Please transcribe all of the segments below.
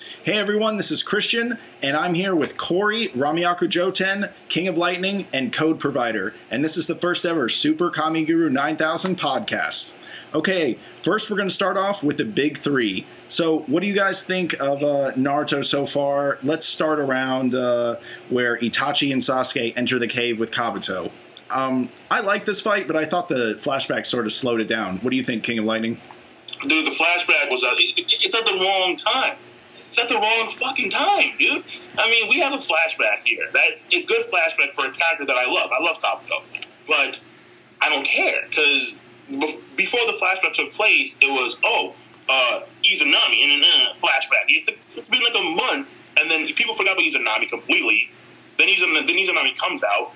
Hey everyone, this is Christian, and I'm here with Corey, Ramiyaku Joten, King of Lightning, and Code Provider, and this is the first ever SuperKamiGuru9000 podcast. Okay, first we're going to start off with the big three. So what do you guys think of Naruto so far? Let's start around where Itachi and Sasuke enter the cave with Kabuto. I like this fight, but I thought the flashback sort of slowed it down. What do you think, King of Lightning? Dude, the flashback was it's at the wrong time. It's at the wrong fucking time, dude. I mean, we have a flashback here. That's a good flashback for a character that I love. I love Kabuto. But I don't care, because before the flashback took place, it was, Izanami, and then flashback. It's been like a month, and then people forgot about Izanami completely. Then Izanami comes out,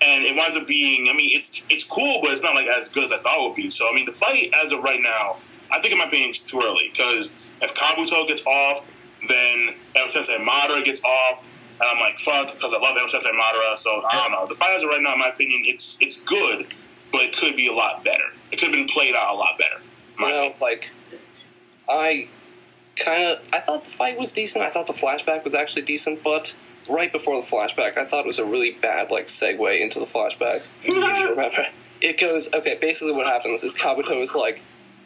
and it winds up being, I mean, it's cool, but it's not like as good as I thought it would be. So, I mean, the fight, as of right now, I think in my opinion, it's too early, because if Kabuto gets offed, then El Sensei Madara gets offed, and I'm like, fuck, because I love El Sensei Madara, so I don't know. The fight as of right now, in my opinion, it's good, but it could be a lot better. It could have been played out a lot better. I thought the fight was decent. I thought the flashback was actually decent, but right before the flashback, I thought it was a really bad, segue into the flashback. If you remember. It goes, okay, basically what happens is Kabuto is like,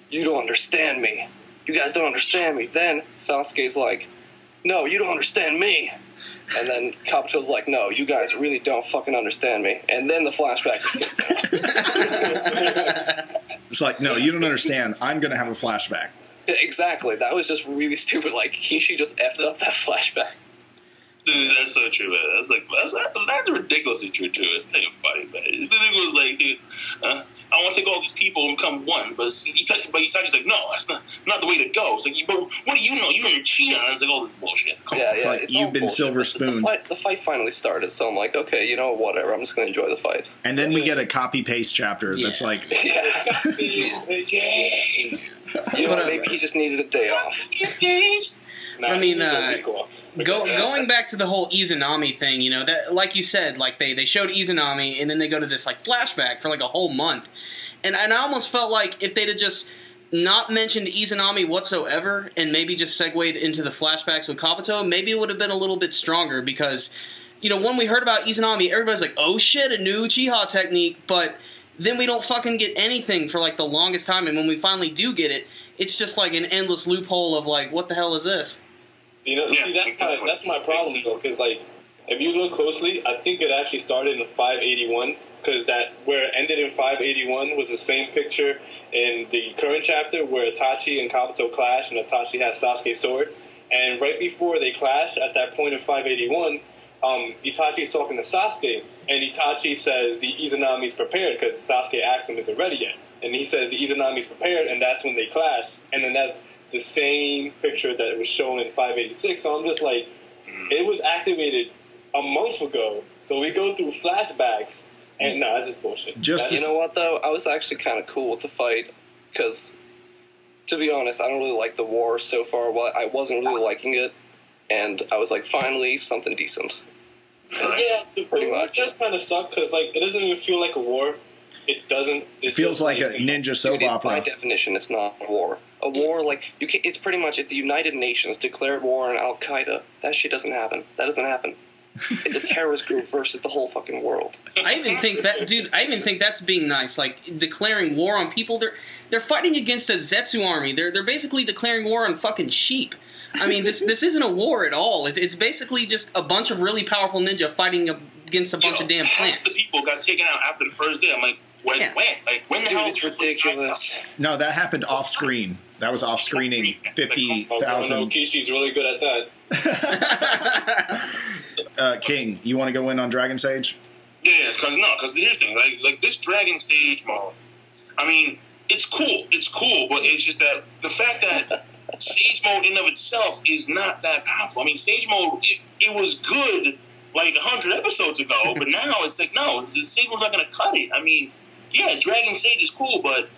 you don't understand me. You guys don't understand me. Then Sasuke's like, no, you don't understand me. And then Kabuto's like, no, you guys really don't fucking understand me. And then the flashback kicks in. It's like, no, you don't understand. I'm going to have a flashback. Exactly. That was just really stupid. He should just effed up that flashback. Dude, that's so true, man. That's ridiculously true, too. It's not even funny, man. The thing was like, dude, I want to take all these people and become one. But Itachi's like, no, that's not the way to go. It's like, but what do you know? You and your Chia. And it's like all this bullshit. It's like, you've been silver spooned. The fight finally started, so I'm like, okay, you know, whatever. I'm just going to enjoy the fight. And then we get a copy-paste chapter that's like... You know, maybe he just needed a day off. I mean, going back to the whole Izanami thing, you know, that like you said, they showed Izanami and then they go to this flashback for a whole month, and I almost felt like if they'd have just not mentioned Izanami whatsoever and maybe just segued into the flashbacks with Kabuto, maybe it would have been a little bit stronger, because, you know, when we heard about Izanami, everybody's like, oh shit, a new Uchiha technique, but then we don't fucking get anything for the longest time, and when we finally do get it, it's just an endless loophole of what the hell is this? You know, that's my problem though, because if you look closely, I think it actually started in 581, because where it ended in 581 was the same picture in the current chapter where Itachi and Kabuto clash, and Itachi has Sasuke's sword, and right before they clash at that point in 581, Itachi's talking to Sasuke, and Itachi says the Izanami's prepared, because Sasuke asks him, is it ready yet? And he says the Izanami's prepared, and that's when they clash, and then that's the same picture that was shown in 586. So I'm just like, it was activated a month ago. So we go through flashbacks, and no, that's just bullshit. You know what, though? I was actually kind of cool with the fight, because, to be honest, I don't really like the war so far. I wasn't really liking it, and I was like, finally, something decent. Yeah, the war just kind of sucked, because it doesn't even feel like a war. It doesn't. It feels like a ninja soap opera. By definition, it's not a war. A war, it's pretty much, if the United Nations declared war on Al Qaeda, that shit doesn't happen. That doesn't happen. It's a terrorist group versus the whole fucking world. I even think that's being nice. Declaring war on people. They're fighting against a Zetsu army. They're basically declaring war on fucking sheep. I mean, this isn't a war at all. It's basically just a bunch of really powerful ninja fighting against a bunch of damn plants. Half the people got taken out after the first day. I'm like, when the hell? It's ridiculous. No, that happened off screen. That was off screening 50,000. No, Kishi's really good at that. King, you want to go in on Dragon Sage? Yeah, because here's the thing, this Dragon Sage mode, I mean, it's cool, but it's just that the fact that Sage mode in and of itself is not that powerful. I mean, Sage mode, it was good 100 episodes ago, but now it's no, Sage mode's not going to cut it. I mean, yeah, Dragon Sage is cool, but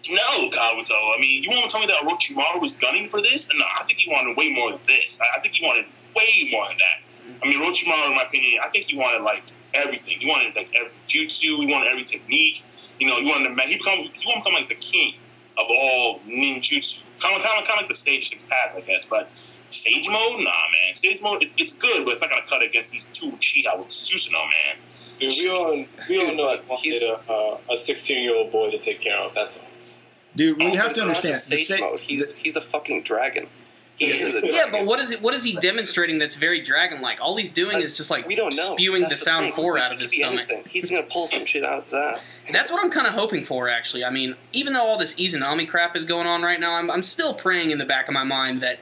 no, Kabuto. I mean, you want to tell me that Orochimaru was gunning for this? No, I think he wanted way more than this. I think he wanted way more than that. I mean, Orochimaru, in my opinion, I think he wanted everything. He wanted every jutsu. He wanted every technique. You know, he wanted to become the king of all ninjutsu. Kind of like the Sage Six Paths, I guess. But Sage mode? Nah, man. Sage mode, it's good, but it's not gonna cut against these two Uchiha with Susanoo, man. Dude, we all know I wanted a 16-year-old boy to take care of. That's all. Dude, we have to It's not understand. just Sage mode. He's a fucking dragon. He is a dragon. Yeah, but what is he demonstrating that's very dragon-like? All he's doing is just like we don't know. spewing That's the sound thing. 4 It out of could his be stomach. anything. He's gonna pull some shit out of his ass. That's what I'm kind of hoping for, actually. I mean, even though all this Izanami crap is going on right now, I'm still praying in the back of my mind that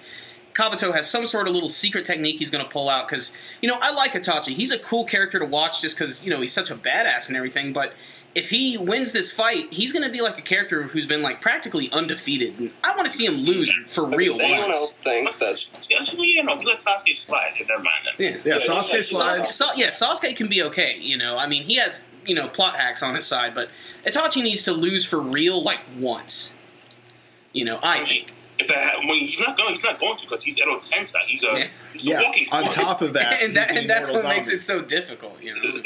Kabuto has some sort of little secret technique he's going to pull out, because, you know, I like Itachi. He's a cool character to watch just because, you know, he's such a badass and everything, but if he wins this fight, he's going to be like a character who's been, like, practically undefeated, and I want to see him lose for real Does anyone once. else think that's... Actually, no, let Sasuke slide. Never mind that. Yeah, Sasuke slides. Sasuke can be okay, you know. I mean, he has, you know, plot hacks on his side, but Itachi needs to lose for real, like, once. You know, I think. If that, well, he's not going to because he's Edo Tensei. He's a walking on corpse. top of that, and that's what makes zombie. it so difficult, you know.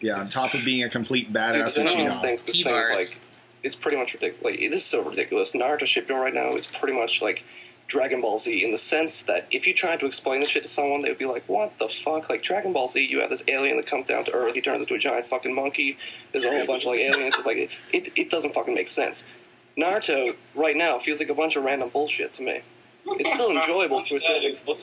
Yeah, on top of being a complete badass Dude, does anyone else Uchiha. think this thing is like... It's pretty much ridiculous. Like, this is so ridiculous. Naruto Shippuden right now is pretty much like Dragon Ball Z in the sense that if you tried to explain this shit to someone, they would be like, what the fuck? Like, Dragon Ball Z, you have this alien that comes down to Earth, he turns into a giant fucking monkey, there's a whole bunch of, like, aliens. It's like, it doesn't fucking make sense. Naruto, right now, feels like a bunch of random bullshit to me. It's still enjoyable to a certain extent.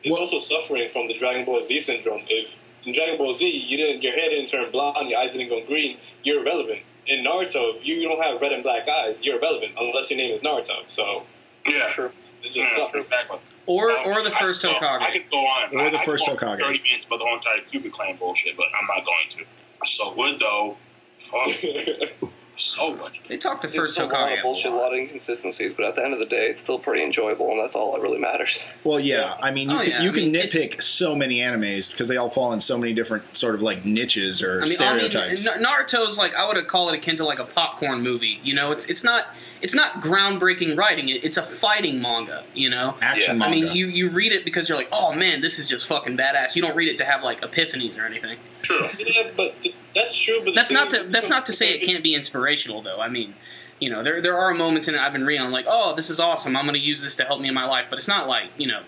It's also suffering from the Dragon Ball Z syndrome. If in Dragon Ball Z, your hair didn't turn blonde, your eyes didn't go green, you're irrelevant. In Naruto, if you don't have red and black eyes, you're irrelevant, unless your name is Naruto. So, yeah, true. It just suffers. Exactly. Or the first Hokage. I could go on. Or the first I could go on Hokage. for 30 minutes about the whole entire Fuga clan bullshit, but I'm not going to. I so would though. Fuck. So good. They talked the first It's a lot Hokage. of bullshit, a lot of inconsistencies, but at the end of the day, it's still pretty enjoyable, and that's all that really matters. Well, yeah. I mean, you can it's- nitpick so many animes because they all fall in so many different sort of like niches or stereotypes. Naruto's like, I would call it akin to like a popcorn movie. You know, it's not groundbreaking writing. It's a fighting manga. You know, Action I manga. mean, you read it because you're like, oh man, this is just fucking badass. You don't read it to have like epiphanies or anything. True. Yeah, but that's true. But That's not to say it can't be inspirational though. I mean, you know, there are moments in it I've been reading, I'm like, oh, this is awesome. I'm going to use this to help me in my life. But it's not like, you know,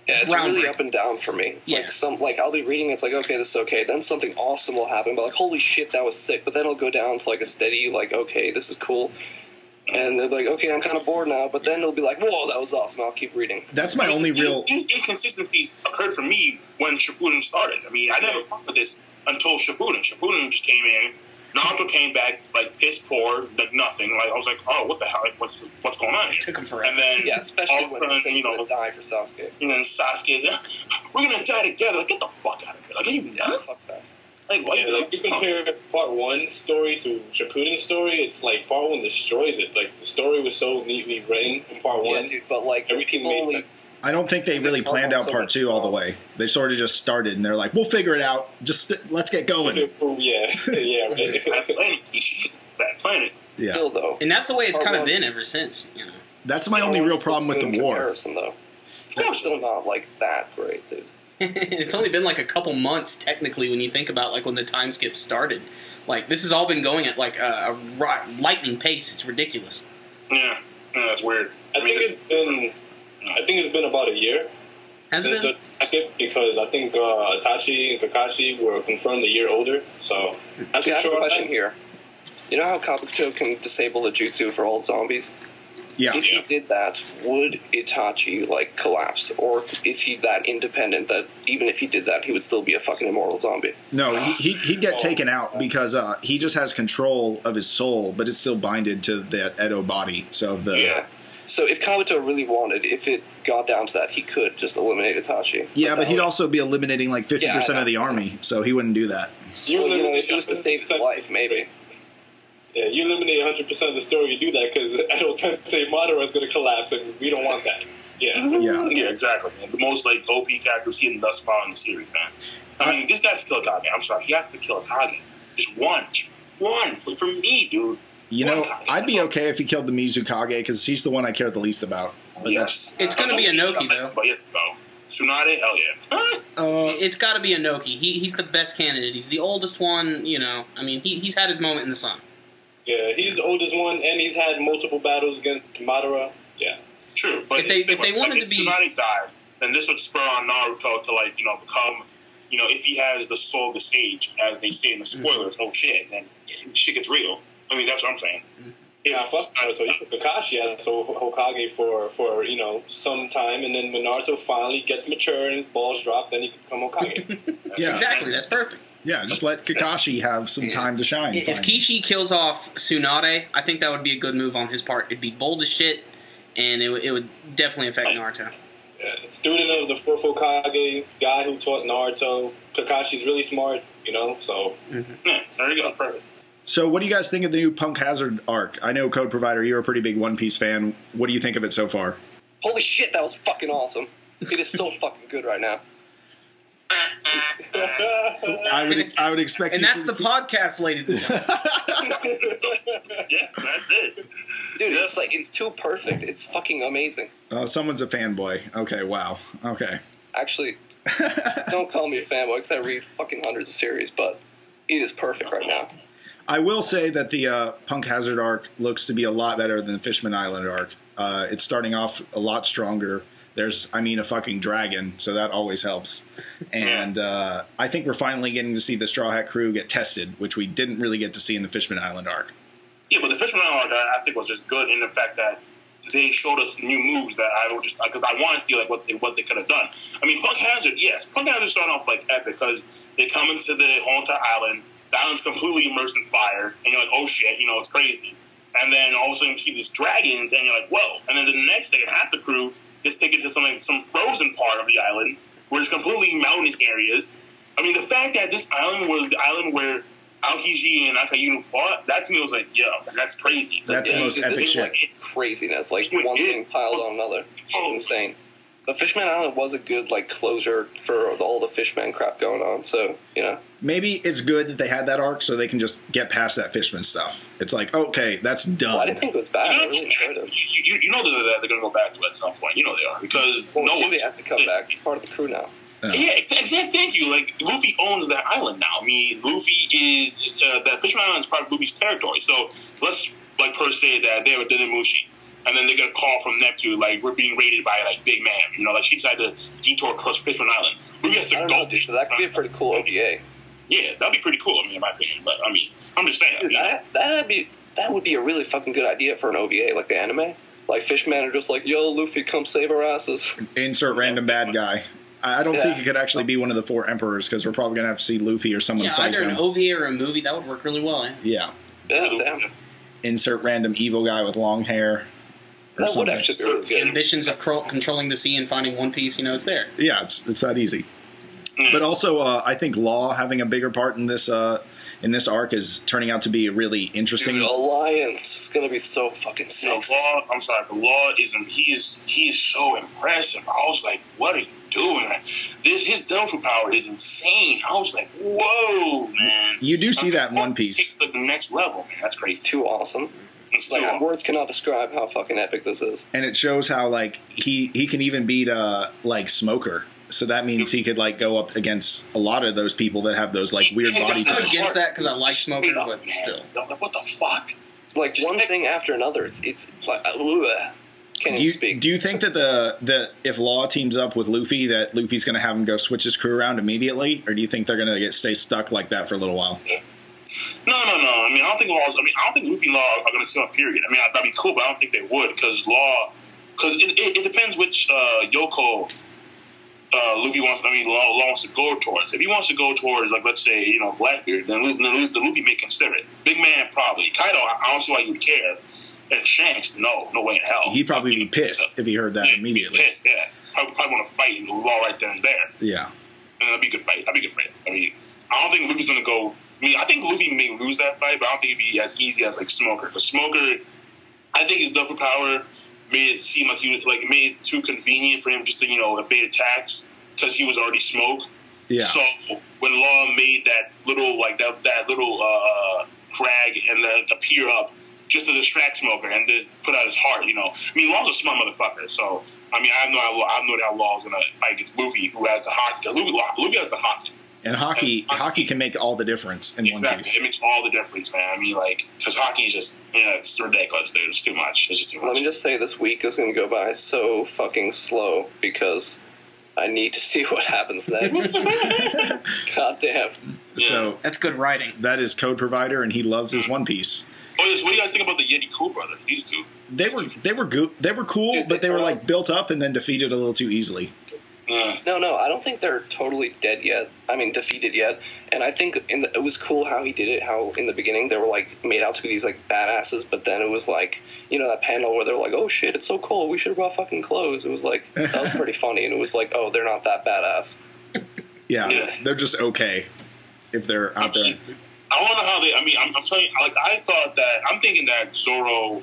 Yeah, it's really groundbreaking. up and down for me. It's Yeah. like I'll be reading, it's like, okay, this is okay. Then something awesome will happen, but like, holy shit, that was sick. But then it'll go down to like a steady, like, okay, this is cool. And they'll be like, okay, I'm kind of bored now. But then they'll be like, whoa, that was awesome. I'll keep reading. That's my only real. These inconsistencies occurred for me when Shippuden started. I mean, I never thought of this until Shippuden. Shippuden just came in. Naruto came back like piss poor, like nothing. Like I was like, oh, what the hell? Like, what's going on here? Took him forever. And then Yeah, especially all when of a sudden, he's gonna die for Sasuke. and then Sasuke's, we're gonna die together. Like, get the fuck out of here! Like, are you nuts? Fuck that. Like, what? Yeah, like you compare part 1 story to Shippuden's story, it's like part 1 destroys it. Like the story was so neatly written in part 1. Yeah, dude, but like, Everything people made only, sense. I don't think they really planned out part 2 all the way. They sort of just started and they're like, we'll figure it out. Just let's get going. Yeah, yeah, right. Bad planet. Bad planet. Yeah. still though. And that's the way it's Part kind of one. been ever since. You know. That's my only real problem with the war. Comparison, though. It's still not like that great, dude. It's only been like a couple months technically when you think about like when the time skip started. Like this has all been going at like a lightning pace. It's ridiculous. Yeah, that's weird. I think it's been about a year Has it since been? the skip because I think Itachi and Kakashi were confirmed a year older. So Actually, I have a question here. You know how Kabuto can disable the jutsu for all zombies? Yeah. If he did that, would Itachi, like, collapse? Or is he that independent that even if he did that, he would still be a fucking immortal zombie? No, he'd get taken out because he just has control of his soul, but it's still binded to that Edo body. So So if Kabuto really wanted, if it got down to that, he could just eliminate Itachi. Yeah, but he'd also be eliminating like 50% of the army, so he wouldn't do that. Well, you know, if it was to save his life, maybe. Yeah, you eliminate 100% of the story. You do that because Edo Tensei Madara is going to collapse, and we don't want that. Yeah. Yeah, exactly, man. The most like OP character seen thus far in the series, man. I mean, this guy's to kill Kage. I'm sorry, he has to kill Kage. Just one for me, dude. You know, I'd be okay if he killed the Mizukage because he's the one I care the least about. But Yes, It's gonna be Inoki, though. But yes, no. Tsunade, hell yeah. It's got to be Inoki. He's the best candidate. He's the oldest one. You know, I mean, he's had his moment in the sun. Yeah, he's the oldest one, and he's had multiple battles against Madara. Yeah. True, but If they wanted to be- Tsunade died, then this would spur on Naruto to, like, become, if he has the soul of the sage, as they say in the spoilers, oh shit, then shit gets real. I mean, that's what I'm saying. Yeah, fuck Naruto. You put Kakashi as Hokage for some time, and then when Naruto finally gets mature and balls drop, then he can become Hokage. Yeah, exactly. That's perfect. Yeah, just let Kakashi have some time to shine. If Kishi kills off Tsunade, I think that would be a good move on his part. It'd be bold as shit, and it would definitely affect Naruto. Yeah, student of the fourth Hokage, guy who taught Naruto. Kakashi's really smart, so... Mm-hmm. Yeah, there you go, perfect. So what do you guys think of the new Punk Hazard arc? I know, Code Provider, you're a pretty big One Piece fan. What do you think of it so far? Holy shit, that was fucking awesome. It is so fucking good right now. I would expect, and that's the podcast, ladies and gentlemen. Yeah, that's it, dude. It's too perfect. It's fucking amazing. Oh, someone's a fanboy. Okay, wow. Okay. Actually, don't call me a fanboy because I read fucking hundreds of series, but it is perfect right now. I will say that the Punk Hazard arc looks to be a lot better than the Fishman Island arc. It's starting off a lot stronger. There's, a fucking dragon, so that always helps. And I think we're finally getting to see the Straw Hat Crew get tested, which we didn't really get to see in the Fishman Island arc. Yeah, but the Fishman Island arc, I think, was just good in the fact that they showed us new moves that I would just, because I want to see like what they could have done. I mean, Punk Hazard, yes, Punk Hazard started off like epic because they come into the whole entire island. The island's completely immersed in fire, and you're like, oh shit, it's crazy. And then all of a sudden you see these dragons, and you're like, whoa. And then the next second, half the crew gets taken to some frozen part of the island where it's completely mountainous areas. I mean, the fact that this island was the island where Aokiji and Akayunu fought, that to me was like, yo, that's crazy. That's the most epic shit. Like craziness. Like one thing piled on another. It's insane. The Fishman Island was a good closure for all the Fishman crap going on. So maybe it's good that they had that arc so they can just get past that Fishman stuff. It's like, okay, that's done. Well, I didn't think it was bad. I really enjoyed it. You know they're going to go back to it at some point. You know they are because Jimmy has to come back. He's part of the crew now. Yeah, exactly. Thank you. Like Luffy owns that island now. I mean, Luffy is that Fishman Island is part of Luffy's territory. So let's per se that they have a Denimushi. And then they get a call from Neptune, like, we're being raided by, Big Man. Like, she decided to detour across Fishman Island. Luffy has to go. So that could be a pretty cool OVA. Yeah, that'd be pretty cool, in my opinion. But, I'm just saying. Dude, that would be a really fucking good idea for an OVA, like the anime. Like, Fishmen are just like, yo, Luffy, come save our asses. Insert random bad guy. I don't think it could actually be one of the four emperors, because we're probably going to have to see Luffy or someone fight either him. an OVA or a movie, that would work really well. Yeah. Yeah, damn. Insert random evil guy with long hair. That would actually be really good. Ambitions of controlling the sea and finding One Piece, it's there. Yeah, it's that easy. But also, I think Law having a bigger part in this arc is turning out to be a really interesting. Dude, Alliance is going to be so fucking sexy. Law, I'm sorry, but Law he is so impressive. I was like, what are you doing? His Delphi power is insane. I was like, whoa, man. You do see that in One Piece. Takes the next level, man. That's crazy. It's too awesome. Words cannot describe how fucking epic this is. And it shows how he can even beat Smoker. So that means he could go up against a lot of those people that have those weird body types. I'm against that because I like Smoker, but still. What the fuck? One thing after another. It's like can't even speak. Do you think that if Law teams up with Luffy, that Luffy's going to have him go switch his crew around immediately, or do you think they're going to stay stuck like that for a little while? No. I don't think Luffy and Law are going to team up. Period. That'd be cool, but I don't think they would because it depends which Yoko Luffy wants. Law wants to go towards. If he wants to go towards, let's say, Blackbeard, then Luffy may consider it. Big Man probably. Kaido, I don't see why he would care. And Shanks, no way in hell. He'd probably be pissed if he heard that immediately. Pissed, yeah. Probably want to fight Law right then and there. Yeah. And that'd be a good fight. I don't think Luffy's going to go. I think Luffy may lose that fight, but I don't think it'd be as easy as Smoker. Because Smoker, I think his Delphi power made it seem like made it too convenient for him just to evade attacks because he was already Smoke. Yeah. So when Law made that little that little crag and then appear up just to distract Smoker and just put out his heart, Law's a smart motherfucker. So I have no idea how Law's gonna fight against Luffy, who has the hockey. Because Luffy has the hockey. And hockey can make all the difference in One Piece. It makes all the difference, man. Because hockey is just, it's ridiculous, dude. It's too much. It's just too much. Let me just say this week is going to go by so fucking slow because I need to see what happens next. God damn. So that's good writing. That is Code Provider, and he loves his One Piece. Oh yes, what do you guys think about the Yeti Cool brothers? These two. They were cool, Dude, but they were like built up and then defeated a little too easily. No, I don't think they're totally dead yet. I mean, defeated yet. And I think it was cool how he did it, how in the beginning they were, like, made out to be these, like, badasses, but then it was, like, you know, that panel where they're like, oh, shit, it's so cold, we should have brought fucking clothes. It was, like, that was pretty funny, and it was like, oh, they're not that badass. Yeah, they're just okay if they're out there. I wonder how they, I mean, I'm telling you, like, I'm thinking that Zoro,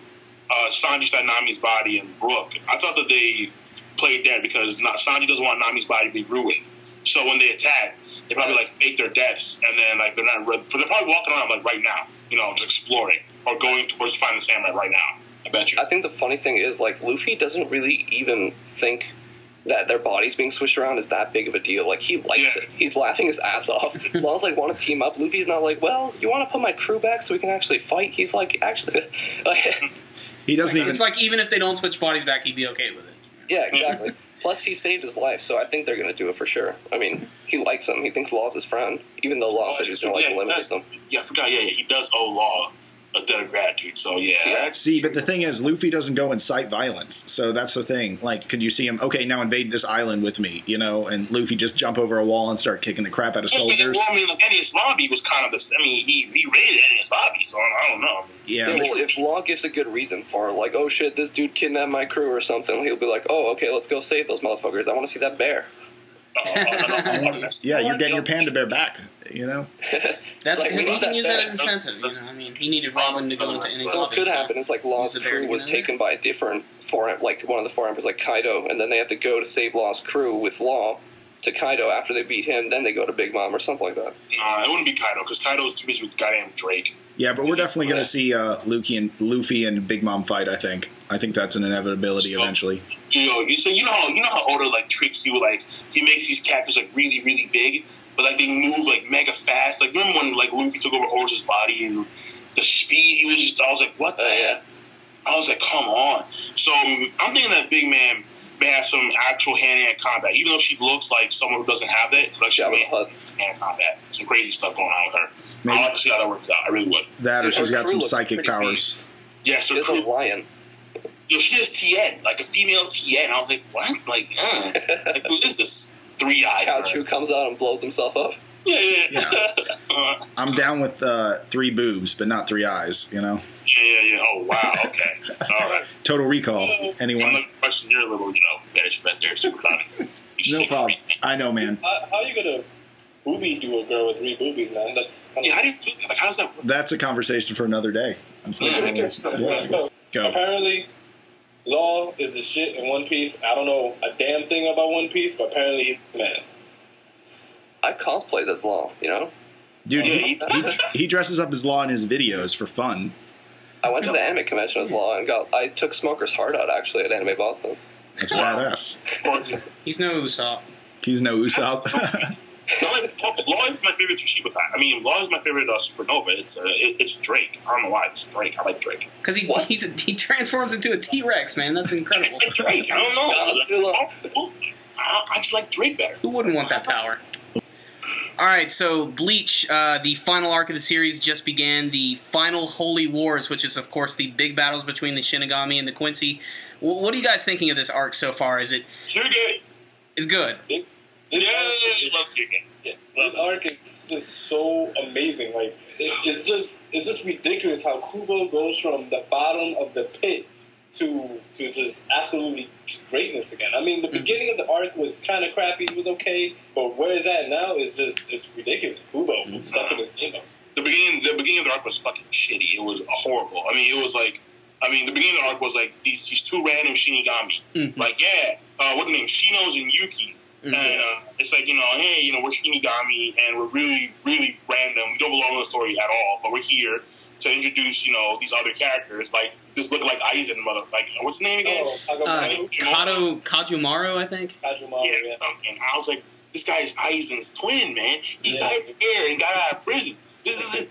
Sanji stole Nami's body, and Brook, I thought that they played dead because Sanji doesn't want Nami's body to be ruined. So when they attack, they probably like fake their deaths, and then like they're probably walking around like right now, you know, just exploring or going towards finding the samurai right now. I bet you. I think the funny thing is like Luffy doesn't really even think that their bodies being switched around is that big of a deal. Like he likes it. He's laughing his ass off. Law's like want to team up. Luffy's not like, well, you want to put my crew back so we can actually fight. He's like, actually, he doesn't even. It's like even if they don't switch bodies back, he'd be okay with it. Yeah, exactly. Plus, he saved his life, so I think they're going to do it for sure. I mean, he likes him. He thinks Law's his friend, even though Law said he's going to like eliminate them. Yeah, I forgot. Yeah, he does owe Law a debt of gratitude. So yeah. See, but the thing is, Luffy doesn't go incite violence, so that's the thing. Like, could you see him? Okay, now invade this island with me, you know? And Luffy just jump over a wall and start kicking the crap out of soldiers. Well, I mean, like, Enies Lobby was kind of the. I mean, he raided Enies Lobby, so I don't know. Yeah. Well, if Law gives a good reason for it, like, oh shit, this dude kidnapped my crew or something, he'll be like, oh, okay, let's go save those motherfuckers. I want to see that bear. Yeah, you're getting your panda bear back, you know? That's like, he can that use that bear. as incentive, you know? I mean, he needed Robin to go into any So what could happen is, like, Law's crew was taken by a different like, one of the four emperors, like Kaido, and then they have to go to save Law's crew with Law to Kaido after they beat him, then they go to Big Mom or something like that. Nah, it wouldn't be Kaido, because Kaido's too busy with goddamn Drake. Yeah, but we're definitely going to see Luffy and Big Mom fight, I think. I think that's an inevitability eventually. You know how Oda like tricks you, like he makes these characters like really, really big, but like they move like mega fast. Like remember when like Luffy took over Oda's body and the speed he was just, I was like, what the heck? I was like, come on. So I'm thinking that Big Man may have some actual hand-to-hand combat, even though she looks like someone who doesn't have that. Like she has hand-to-hand combat. Some crazy stuff going on with her. I'd like to see how that works out. I really would. That or she's got some psychic powers. Yeah, so she's a lion. Yo, she has Tien, like a female Tien. I was like, what? Like who is this 3-eyed? Cao Chu comes out and blows himself up. Yeah. I'm down with 3 boobs, but not 3 eyes, you know? Yeah. Oh, wow. Okay. All right. Total Recall. Anyone? I'm question your little, fetish right there. Super funny. No problem. I know, man. How are you going to boobie do a girl with 3 boobies, man? That's how do you do that? Like, how does that work? That's a conversation for another day. Unfortunately. Go. Apparently, Law is the shit in One Piece. I don't know a damn thing about One Piece, but apparently he's the man. I cosplayed as Law, you know? Dude, he dresses up as Law in his videos for fun. I went to the anime convention as Law and I took Smoker's heart out, actually, at Anime Boston. That's badass. He's no Usopp. He's no Usopp. Law is my favorite Tsushima type. I mean, Law is my favorite Supernova. It's Drake. I don't know why. It's Drake. I like Drake. Because he transforms into a T-Rex, man. That's incredible. Drake. I don't know. I just like Drake better. Who wouldn't want that power? All right, so Bleach, the final arc of the series just began. The final Holy Wars, which is, of course, the big battles between the Shinigami and the Quincy. What are you guys thinking of this arc so far? Is it... It's good. Love kicking. Yeah. This arc is just so amazing. Like it's just ridiculous how Kubo goes from the bottom of the pit to just absolutely just greatness again. I mean, the beginning of the arc was kind of crappy. It was okay, but where it's at now is it's ridiculous. Kubo stuck in his game. The beginning of the arc was fucking shitty. It was horrible. I mean, the beginning of the arc was like these 2 random Shinigami. Like, what's the name? Shinos and Yuki. And it's like, hey, we're Shinigami and we're really, really random. We don't belong in the story at all, but we're here to introduce, these other characters. Like, this look like Aizen, like, what's the name again? Kajumaru, I think. Kajumaru, yeah. Something. I was like, this guy is Aizen's twin, man. He died scared and got out of prison. This is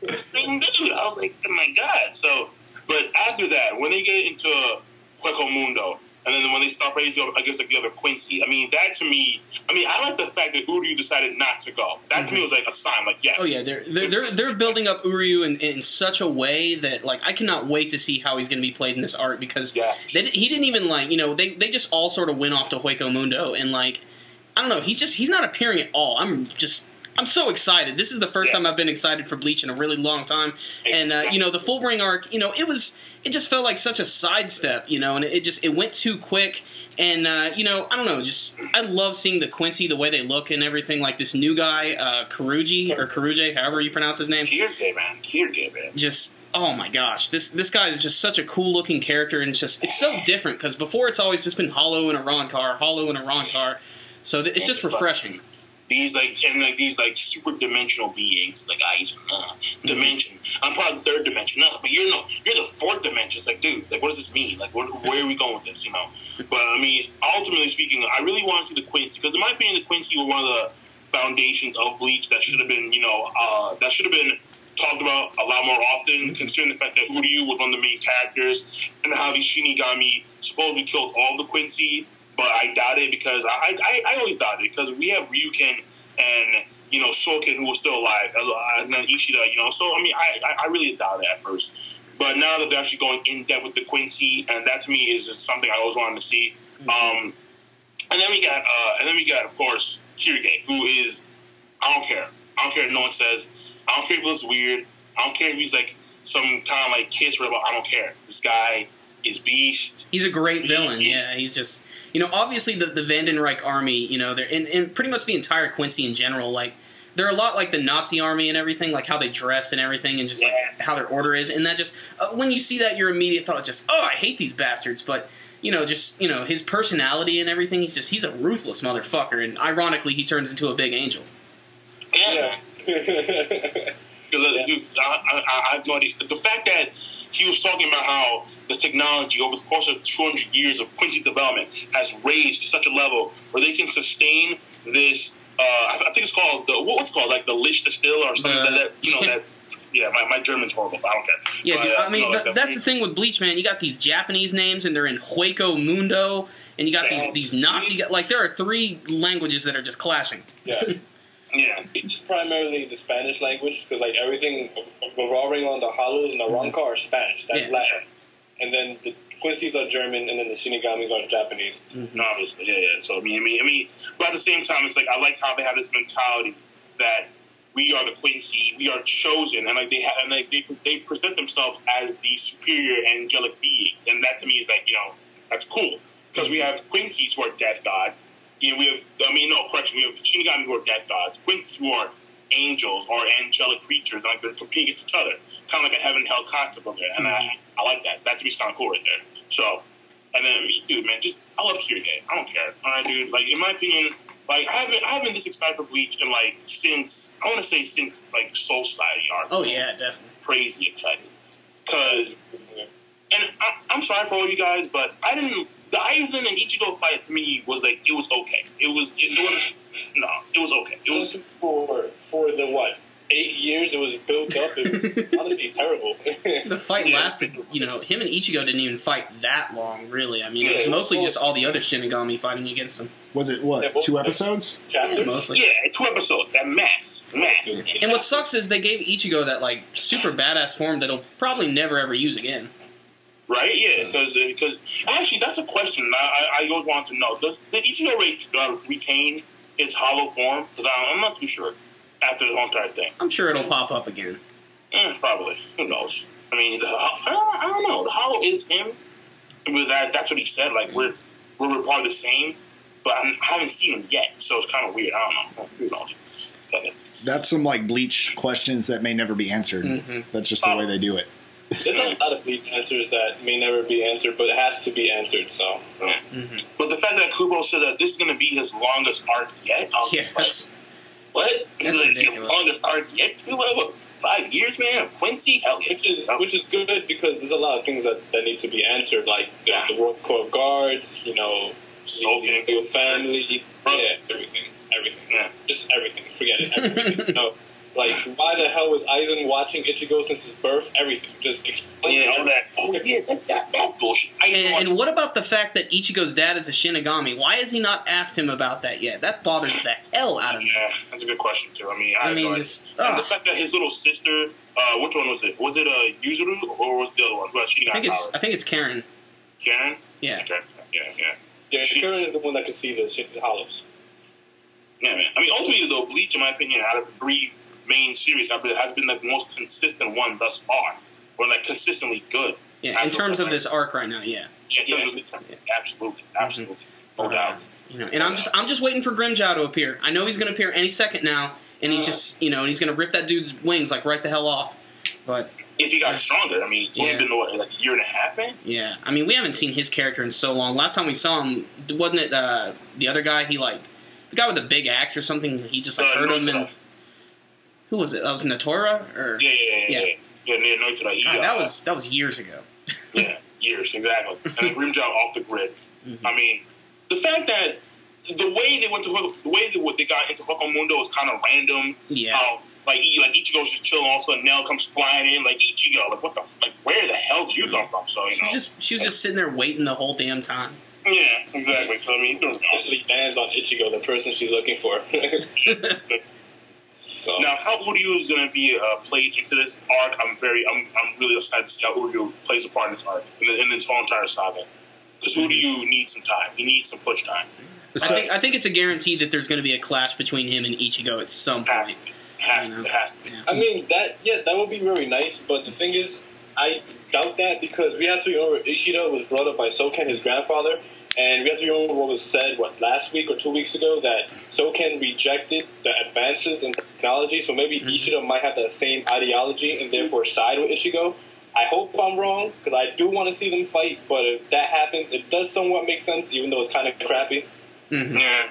the same dude. I was like, oh my God. So, but after that, when they get into Hueco Mundo, And then when they start facing against like the other Quincy, I mean, that to me, I like the fact that Uryu decided not to go. That to me was like a sign, like, yes. Oh yeah, they're building up Uryu in such a way that like I cannot wait to see how he's going to be played in this arc, because he didn't even like, you know, they just all sort of went off to Hueco Mundo, and like I don't know, he's not appearing at all. I'm so excited. This is the first time I've been excited for Bleach in a really long time, and you know, the Fullbring arc, you know, it just felt like such a sidestep, you know, and it went too quick. And, you know, I don't know, I love seeing the Quincy, the way they look and everything. Like this new guy, Karuje, however you pronounce his name. Kirge, man. Just, oh my gosh, this guy is just such a cool looking character, and it's so different, because before it's always just been Hollow in a Ron car. So it's just refreshing. These super dimensional beings, like dimension. I'm probably the third dimension. No, but you're the fourth dimension. It's like, dude, like, what does this mean? Like, where are we going with this? You know. But I mean, ultimately speaking, I really want to see the Quincy, because in my opinion, the Quincy were one of the foundations of Bleach that should have been, talked about a lot more often, considering the fact that Uryu was one of the main characters, and how these Shinigami supposedly killed all the Quincy. But I doubt it, because I always doubt it, because we have Ryuken and, you know, Soken, who was still alive, and then Ishida, you know. So, I mean, I really doubt it at first. But now that they're actually going in-depth with the Quincy, and that to me is just something I always wanted to see. And then we got, of course, Kirige, who is, I don't care if no one says, I don't care if he looks weird, I don't care if he's like some kind of like kiss robot, I don't care. This guy is beast. He's a great villain, he's just... You know, obviously the Vandenreich army, you know, they're and pretty much the entire Quincy in general, like, they're a lot like the Nazi army and everything, like how they dress and everything, and just like how their order is. And that just, when you see that, your immediate thought is just, oh, I hate these bastards. But, you know, just, you know, his personality and everything, he's a ruthless motherfucker. And ironically, he turns into a big angel. Yeah. Because, dude, I have no idea. The fact that he was talking about how the technology over the course of 200 years of Quincy development has raised to such a level where they can sustain this. I think it's called what's it called, like the Licht Still or something that you know that. Yeah, my German's horrible, but I don't care. Yeah, dude, I mean, that's the thing with Bleach, man. You got these Japanese names, and they're in Hueco Mundo, and you got these Nazi, like, there are 3 languages that are just clashing. Yeah. Yeah. It's primarily the Spanish language, because, like, everything revolving on the Hollows and the Ronka are Spanish. That's Latin. And then the Quincy's are German, and then the Shinigamis are Japanese. Obviously, yeah. So, I mean, but at the same time, it's like, I like how they have this mentality that we are the Quincy, we are chosen, and like they present themselves as these superior angelic beings, and that to me is like, you know, that's cool, because we have Quincy's who are death gods. You know, we have Shinigami who are death gods, Quincy's who are angels or angelic creatures, and like they're competing against each other, kind of like a heaven and hell concept of it, and I like that. That to me is kind of cool right there. So, and then dude, man, I love Kirige. I don't care. All right, dude. Like, in my opinion, like, I haven't been this excited for Bleach in, like, since like, Soul Society arc. Oh, yeah, definitely. Crazy excited. Because, and I'm sorry for all you guys, but the Aizen and Ichigo fight to me was, like, it was okay. It was okay. It was for the, what, 8 years it was built up. It was honestly terrible. The fight lasted, you know, him and Ichigo didn't even fight that long, really. I mean, it was mostly just all the other Shinigami fighting against him. Was it, what, 2 episodes? Yeah, mostly. Yeah, 2 episodes at max. And what sucks is they gave Ichigo that, like, super badass form that he'll probably never ever use again. Right? Yeah, because actually, that's a question I always wanted to know. Did Ichigo retain his hollow form? Because I'm not too sure after the whole entire thing. I'm sure it'll pop up again. Probably. Who knows? I mean, I don't know. The hollow is him. But that's what he said. Like, we're part of the same. But I haven't seen him yet, so it's kind of weird. I don't know. Who knows? That's some, like, Bleach questions that may never be answered. That's just the way they do it. There's a lot of Bleach answers that may never be answered, but it has to be answered, so. But the fact that Kubo said that this is going to be his longest arc yet, I was like, what? That's like, his longest arc yet? Kubo? 5 years, man? Quincy? Hell yeah. Which is good, because there's a lot of things that need to be answered, like the World Corps Guards, you know, your family, everything. Yeah. Just everything. Forget it. Everything. No. Like, why the hell was Aizen watching Ichigo since his birth? Everything. Just explain all that. Oh, yeah, that bullshit. And what about the fact that Ichigo's dad is a Shinigami? Why has he not asked him about that yet? That bothers the hell out of me. Yeah, that's a good question, too. I mean, and the fact that his little sister, which one was it? Was it Yuzuru, or was it the other one who has Shinigami powers? I think it's Karen. Karen? Yeah. Okay. Yeah. Yeah, Karen is the one that can see the hollows. Yeah, man. I mean, ultimately, though, Bleach, in my opinion, out of the 3 main series, has been the most consistent one thus far. Or, like, consistently good. Yeah, in terms of this arc right now, yeah. Yeah, in terms of absolutely. No doubt. And I'm just waiting for Grimjaw to appear. I know he's going to appear any second now, and he's just, and he's going to rip that dude's wings, like, right the hell off. But if he got stronger, I mean, it's only been, like, a year and a half, man? Yeah. I mean, we haven't seen his character in so long. Last time we saw him, wasn't it the other guy, the guy with the big axe or something, he just, like, hurt him and... Who was it? That was Natora? Or Yeah, Natora. God, that was years ago. Yeah, years, exactly. And Grimjaw off the grid. Mm-hmm. I mean, the fact that the way they got into Hokomundo was kind of random. Yeah. How, like Ichigo's just chilling, all of a sudden Nell comes flying in, like, Ichigo, like, what the, like, where the hell did you come from? So, you know. She was just sitting there waiting the whole damn time. Yeah, exactly. So, I mean, it actually lands on Ichigo, the person she's looking for. So. Now, how Uryu is going to be played into this arc, I'm really excited to see how Uryu plays a part in this arc, in this whole entire saga. Because Uryu needs some time. He needs some push time. I think it's a guarantee that there's going to be a clash between him and Ichigo at some point. It has to be. Yeah. I mean, that would be very nice, but the thing is, I doubt that because we have to remember Ishida was brought up by Soken, his grandfather, and we have to remember what was said, last week or 2 weeks ago, that Soken rejected the advances in technology, so maybe Ishida might have that same ideology and therefore side with Ichigo. I hope I'm wrong, because I do want to see them fight, but if that happens, it does somewhat make sense, even though it's kind of crappy. Mm-hmm. Yeah.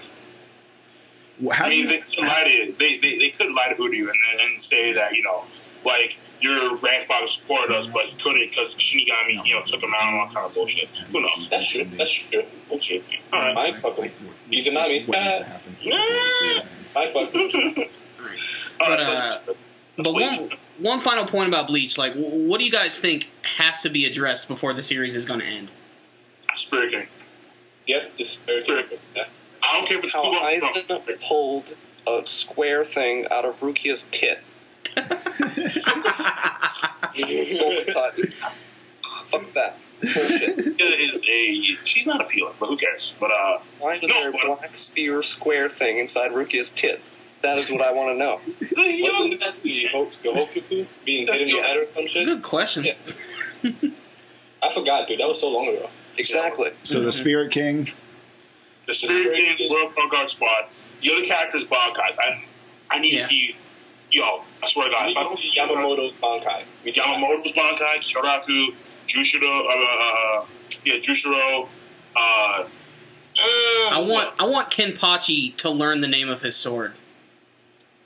They could lie to Uryu and say that, like, your grandfather supported us, but he couldn't because Shinigami, took him out and all kind of bullshit. Who knows? That's true. Bullshit. All right. I fuck him. He's a Nami. I fuck him. But one final point about Bleach, like, what do you guys think has to be addressed before the series is going to end? Spirit King. Yep, the Spirit King. Yeah. I don't care if it's how Aizen pulled a square thing out of Rukia's tit. Soul Society. Fuck that. Bullshit. She's not appealing, but who cares? But why is there a black sphere square thing inside Rukia's tit? That is what I want to know. Wasn't that the Gohokuku being hit in the head or some shit? Good question. Yeah. I forgot, dude. That was so long ago. Exactly. So the Spirit King. The Spirit King, Royal Guard Squad, the other characters, Bankais. I need to see. I swear to God, if I don't see Yamamoto's Bankai. Yamamoto's Bankai, Kyoraku, Jushiro, Jushiro. I want Kenpachi to learn the name of his sword.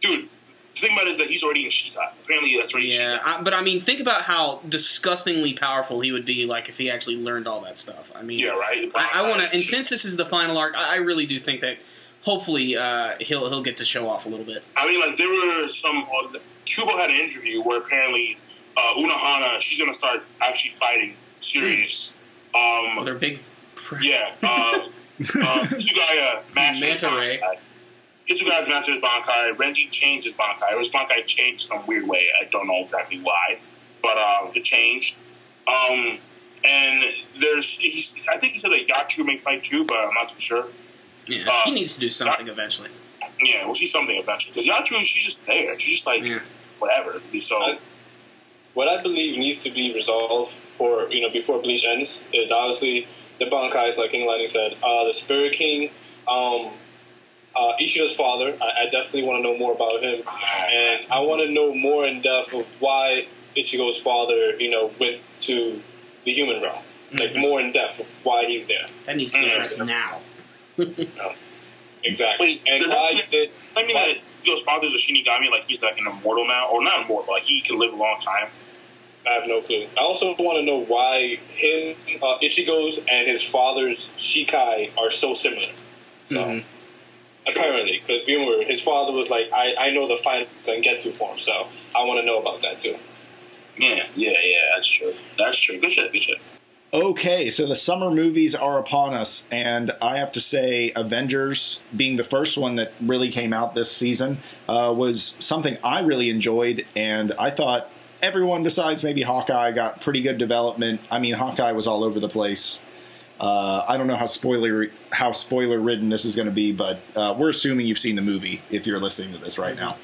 Dude, the thing about it is that he's already in Shikai. Apparently, that's already in Shikai. But I mean, think about how disgustingly powerful he would be, like, if he actually learned all that stuff. I mean, yeah, right. I want to, and since this is the final arc, I really do think that hopefully he'll get to show off a little bit. I mean, like, there were some. Kubo had an interview where apparently Unohana, she's gonna start actually fighting serious. They're big. Yeah. Tsugaya Master's Bankai. Hitsugaya's Master's Bankai. Renji changed his Bankai. His Bankai changed some weird way. I don't know exactly why, but it changed. And I think he said that Yachu may fight too, but I'm not too sure. Yeah, he needs to do something eventually. Yeah, we'll see something eventually. Because Yachu, she's just there. She's just like, whatever. So, what I believe needs to be resolved for, before Bleach ends is obviously the Bankais, like King Lightning said. The Spirit King, Ishida's father, I definitely want to know more about him. And I want to know more in depth of why Ichigo's father, went to the human realm. Like, more in depth of why he's there. That needs to be addressed now. Exactly. Wait, and that Ichigo's father's a Shinigami, like he's like an immortal now? Or not immortal, but like he can live a long time? I have no clue. I also want to know why Ichigo's and his father's Shikai are so similar. So, apparently, because remember, his father was like, I know the final Zangetsu form, so I want to know about that too. Yeah, that's true. That's true. Good shit. Okay, so the summer movies are upon us, and I have to say Avengers, being the first one that really came out this season, was something I really enjoyed, and I thought everyone besides maybe Hawkeye got pretty good development. I mean, Hawkeye was all over the place. I don't know how spoiler-ridden this is going to be, but we're assuming you've seen the movie if you're listening to this right now.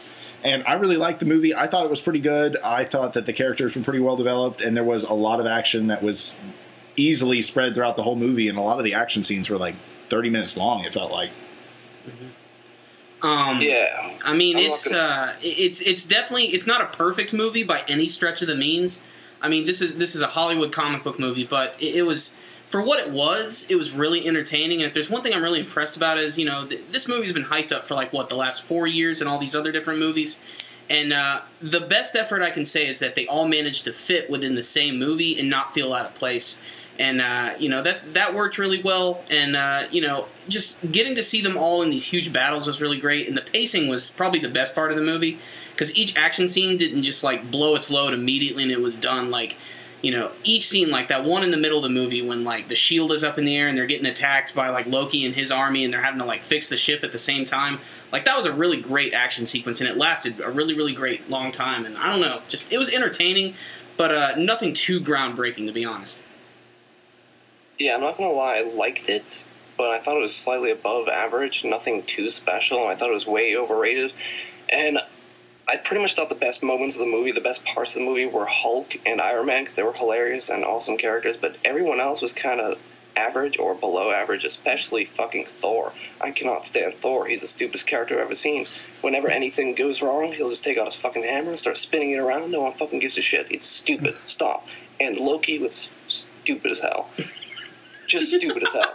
And I really liked the movie. I thought it was pretty good. I thought that the characters were pretty well developed, and there was a lot of action that was easily spread throughout the whole movie, and a lot of the action scenes were like 30 minutes long, it felt like. Yeah. I mean, it's definitely, it's not a perfect movie by any stretch of the means. I mean, this is a Hollywood comic book movie, but it was, for what it was really entertaining. And if there's one thing I'm really impressed about is, you know, this movie's been hyped up for like, what, the last 4 years and all these other different movies. And the best effort I can say is that they all managed to fit within the same movie and not feel out of place. And, you know, that worked really well. And, you know, just getting to see them all in these huge battles was really great. And the pacing was probably the best part of the movie. Because each action scene didn't just, like, blow its load immediately and it was done. Like, you know, each scene, like that one in the middle of the movie when, like, the shield is up in the air and they're getting attacked by, like, Loki and his army and they're having to, like, fix the ship at the same time. Like, that was a really great action sequence and it lasted a really, really great long time. And I don't know, just, it was entertaining, but nothing too groundbreaking, to be honest. Yeah, I'm not gonna lie, I liked it, but I thought it was slightly above average, nothing too special. I thought it was way overrated, and I pretty much thought the best moments of the movie, the best parts of the movie were Hulk and Iron Man, because they were hilarious and awesome characters, but everyone else was kind of average or below average, especially fucking Thor. I cannot stand Thor. He's the stupidest character I've ever seen. Whenever anything goes wrong, he'll just take out his fucking hammer and start spinning it around. No one fucking gives a shit. It's stupid. Stop. And Loki was stupid as hell. Just stupid as hell.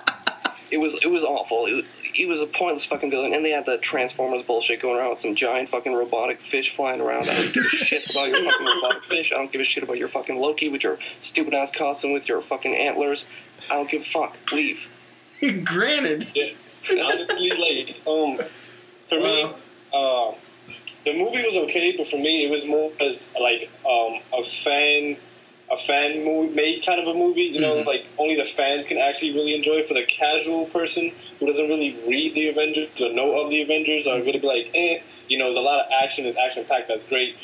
It was awful. He was a pointless fucking villain, and they had the Transformers bullshit going around with some giant fucking robotic fish flying around. I don't give a shit about your fucking robotic fish. I don't give a shit about your fucking Loki with your stupid ass costume with your fucking antlers. I don't give a fuck. Leave. Granted. Yeah. Honestly, like, for me, the movie was okay, but for me, it was more as like a fan movie, made kind of a movie, you know, like only the fans can actually really enjoy it. For the casual person who doesn't really read the Avengers or know of the Avengers are going to be like, you know, there's a lot of action, it's action-packed, that's great.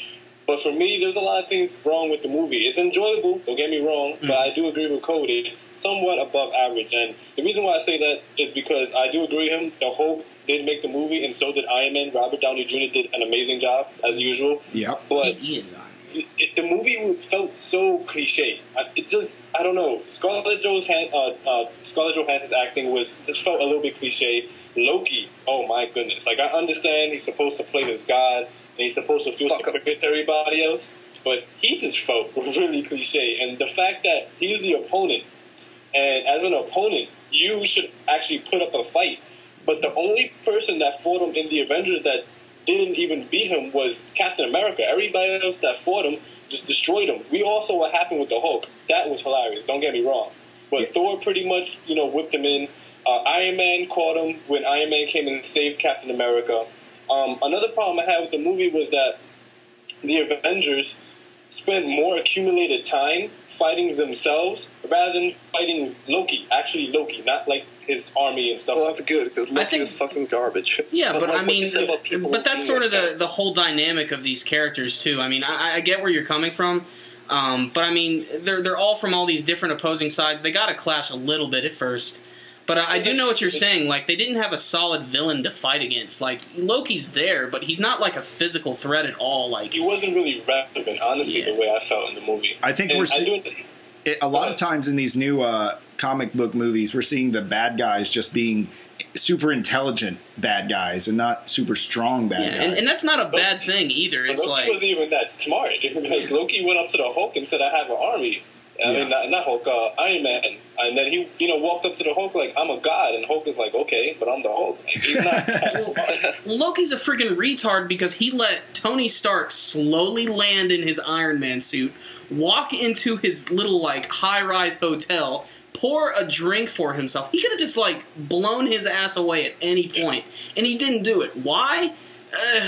But for me, there's a lot of things wrong with the movie. It's enjoyable, don't get me wrong, but I do agree with Cody. It's somewhat above average, and the reason why I say that is because I do agree with him. The Hulk did make the movie, and so did Iron Man. Robert Downey Jr. did an amazing job, as usual. Yeah. But the movie felt so cliche. I don't know. Scarlett Johansson's acting just felt a little bit cliche. Loki, oh my goodness. Like, I understand he's supposed to play this god, and he's supposed to feel superior to everybody else, but he just felt really cliche. And the fact that he's the opponent, and as an opponent, you should actually put up a fight. But the only person that fought him in the Avengers that didn't even beat him was Captain America. Everybody else that fought him just destroyed him. We all saw what happened with the Hulk. That was hilarious. Don't get me wrong. But Thor pretty much, you know, whipped him in. Iron Man caught him when Iron Man came and saved Captain America. Another problem I had with the movie was that the Avengers spent more accumulated time fighting themselves rather than fighting Loki. Actually, Loki, not like his army and stuff. Well, that's good, because Loki was fucking garbage. Yeah, but I mean, but that's sort of the whole dynamic of these characters, too. I mean, I get where you're coming from, but I mean, they're all from all these different opposing sides. They got to clash a little bit at first. But I do know what you're saying. Like, they didn't have a solid villain to fight against. Like, Loki's there, but he's not like a physical threat at all. Like, he wasn't really relevant, honestly, the way I felt in the movie. I think we're seeing a lot of times in these new comic book movies, we're seeing the bad guys just being super intelligent bad guys and not super strong bad guys. And that's not a bad thing either. It's Loki wasn't even that smart. Like, Loki went up to the Hulk and said, "I have an army." I mean, not Hulk, Iron Man. And then he, you know, walked up to the Hulk like, "I'm a god." And Hulk is like, "Okay, but I'm the Hulk." Like, he's not that smart. Loki's a freaking retard because he let Tony Stark slowly land in his Iron Man suit, walk into his little, like, high-rise hotel, pour a drink for himself. He could have just, like, blown his ass away at any point, and he didn't do it. Why?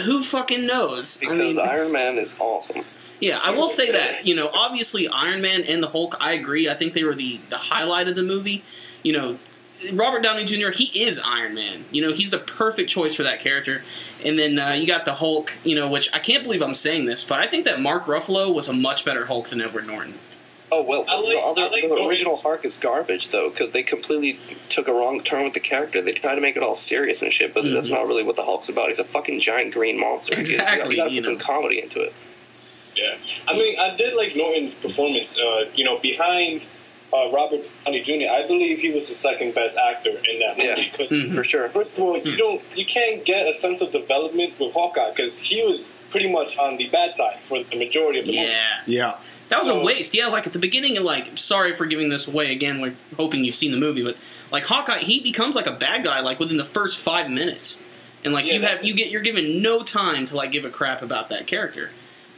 Who fucking knows? Because Iron Man is awesome. Yeah, I will say that, you know, obviously Iron Man and the Hulk, I agree. I think they were the highlight of the movie. You know, Robert Downey Jr., he is Iron Man. You know, he's the perfect choice for that character. And then you got the Hulk, you know, which I can't believe I'm saying this, but I think that Mark Ruffalo was a much better Hulk than Edward Norton. Oh, well, the original Hulk is garbage, though, because they completely took a wrong turn with the character. They tried to make it all serious and shit, but that's not really what the Hulk's about. He's a fucking giant green monster. Exactly. You gotta put some comedy into it. Yeah. I mean, I did like Norton's performance. You know, behind Robert Downey Jr., I believe he was the second best actor in that movie. Yeah, for sure. First of all, you can't get a sense of development with Hawkeye, because he was pretty much on the bad side for the majority of the movie. Yeah. That was a waste. Yeah, like at the beginning, like, sorry for giving this away again, like, hoping you've seen the movie, but like Hawkeye, he becomes like a bad guy like within the first 5 minutes, and like you're given no time to like give a crap about that character.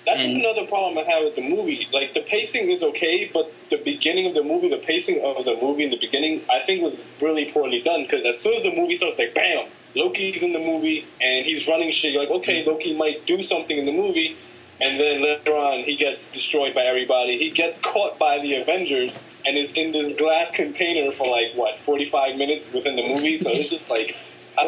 That's another problem I have with the movie. Like, the pacing is okay, but the beginning of the movie, the pacing of the movie in the beginning, I think was really poorly done, because as soon as the movie starts, like, bam, Loki's in the movie, and he's running shit. You're like, okay, Loki might do something in the movie, and then later on, he gets destroyed by everybody. He gets caught by the Avengers, and is in this glass container for, like, 45 minutes within the movie? So it's just like...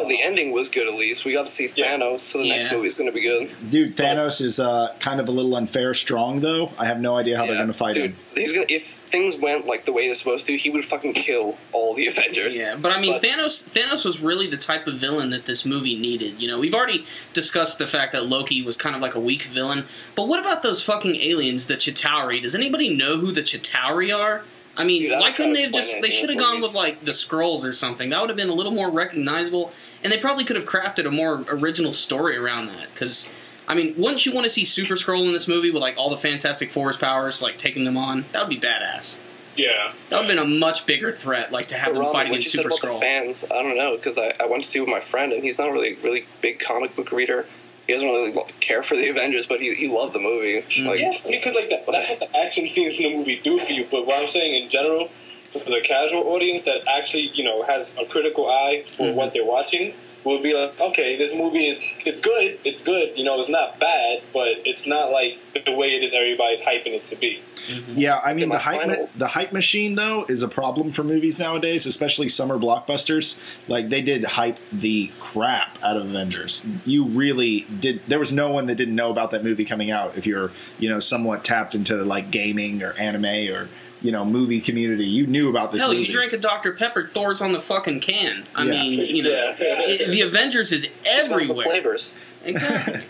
The ending was good, at least. We got to see Thanos, so the next movie is going to be good. Dude, Thanos is kind of a little unfair strong, though. I have no idea how they're going to fight him. If things went like the way they're supposed to, he would fucking kill all the Avengers. Yeah, but I mean, Thanos was really the type of villain that this movie needed. You know, we've already discussed the fact that Loki was kind of like a weak villain, but what about those fucking aliens, the Chitauri? Does anybody know who the Chitauri are? I mean, Dude, why couldn't they have just... They should have gone with, like, the Skrulls or something. That would have been a little more recognizable, and they probably could have crafted a more original story around that, because, I mean, wouldn't you want to see Super Skrull in this movie with, like, all the Fantastic Four's powers, like, taking them on? That would be badass. Yeah. That would have been a much bigger threat, like, to have them fight against Super Skrull. The fans, I don't know, because I went to see with my friend, and he's not really big comic book reader. He doesn't really care for the Avengers, but he loved the movie. Like, yeah, because like that's what the action scenes in the movie do for you. But what I'm saying in general, for the casual audience that actually, you know, has a critical eye for what they're watching, will be like, okay, this movie it's good, you know, it's not bad, but it's not like the way it is everybody's hyping it to be. Yeah, I mean, the hype machine, though, is a problem for movies nowadays, especially summer blockbusters. Like, they did hype the crap out of Avengers. You really did. There was no one that didn't know about that movie coming out if you're, you know, somewhat tapped into, like, gaming or anime or, you know, movie community. You knew about this movie. Hell, you drink a Dr. Pepper, Thor's on the fucking can. I mean, you know, the Avengers is everywhere. It's one of the flavors. Exactly.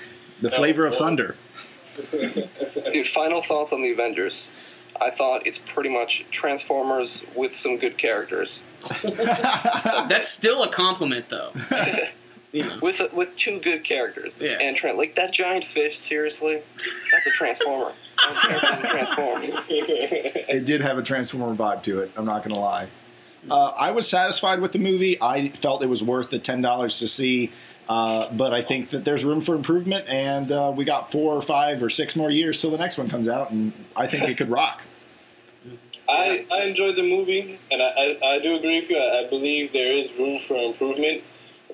The flavor of thunder. Dude, final thoughts on the Avengers. I thought it's pretty much Transformers with some good characters. That's still a compliment, though. You know. With two good characters. Yeah. And like that giant fish, seriously, that's a Transformer. It did have a Transformer vibe to it. I'm not going to lie. I was satisfied with the movie. I felt it was worth the $10 to see. But I think that there's room for improvement, and we got 4 or 5 or 6 more years till the next one comes out, and I think it could rock. I enjoyed the movie, and I do agree with you. I believe there is room for improvement,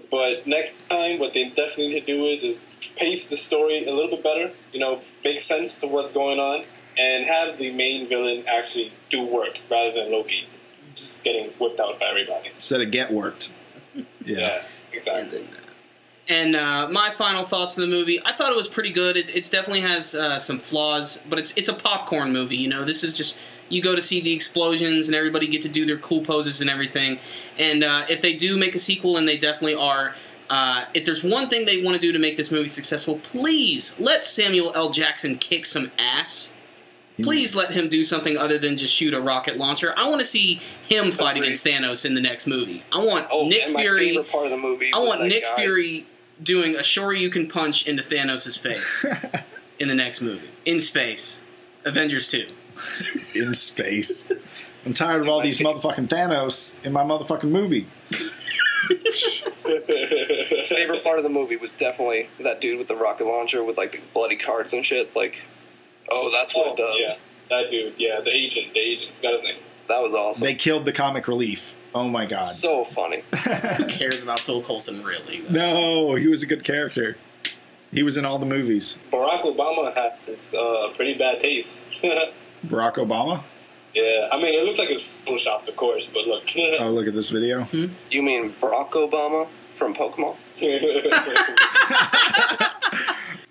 but next time what they definitely need to do is pace the story a little bit better, you know, make sense of what's going on, and have the main villain actually do work rather than Loki just getting whipped out by everybody. Instead of get worked. Yeah, exactly. And my final thoughts on the movie, I thought it was pretty good. It definitely has some flaws, but it's a popcorn movie. You know, this is just, you go to see the explosions and everybody get to do their cool poses and everything. And if they do make a sequel, and they definitely are, if there's one thing they want to do to make this movie successful, please let Samuel L. Jackson kick some ass. Please let him do something other than just shoot a rocket launcher. I want to see him fight against Thanos in the next movie. I want Nick Fury. My favorite part of the movie. I want Nick Fury doing a Shoryuken punch into Thanos' face in the next movie. In space. Avengers 2. In space. I'm tired of all these motherfucking Thanos in my motherfucking movie. Favorite part of the movie was definitely that dude with the rocket launcher with like the bloody cards and shit. Like, oh, that's what it does. Yeah, that dude. Yeah, the agent. Forgot his name. That was awesome. They killed the comic relief. Oh my god. So funny. Who cares about Phil Coulson, really? No, he was a good character. He was in all the movies. Barack Obama has pretty bad taste. Barack Obama? Yeah, I mean, it looks like it's photoshopped, of course, but look. Oh, look at this video. You mean Barack Obama from Pokemon?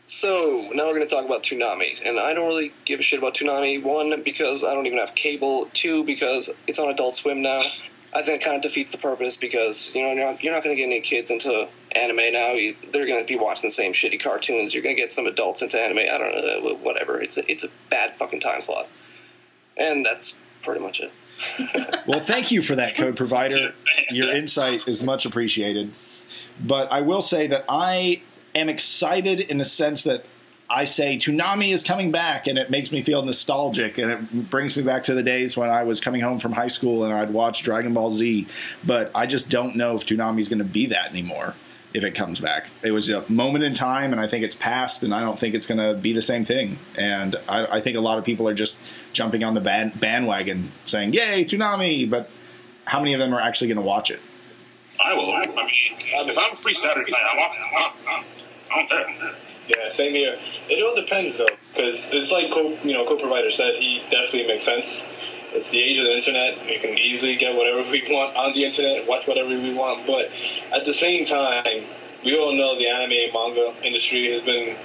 So, now we're going to talk about Toonami. And I don't really give a shit about Toonami. 1, because I don't even have cable. 2, because it's on Adult Swim now. I think it kind of defeats the purpose because, you know, you're not going to get any kids into anime now. They're going to be watching the same shitty cartoons. You're going to get some adults into anime. I don't know, whatever. It's a bad fucking time slot. And that's pretty much it. Well, thank you for that, Code Provider. Your insight is much appreciated. But I will say that I am excited in the sense that I say Toonami is coming back, and it makes me feel nostalgic, and it brings me back to the days when I was coming home from high school and I'd watch Dragon Ball Z. But I just don't know if Toonami is going to be that anymore if it comes back. It was a moment in time, and I think it's passed, and I don't think it's going to be the same thing. And I think a lot of people are just jumping on the bandwagon saying, yay, Toonami, but how many of them are actually going to watch it? I will. I mean, if I'm free Saturday night, I'm watching Toonami. I don't care. Yeah, same here. It all depends, though, because it's like co-provider said, he definitely makes sense. It's the age of the internet. We can easily get whatever we want on the internet, watch whatever we want. But at the same time, we all know the anime and manga industry has been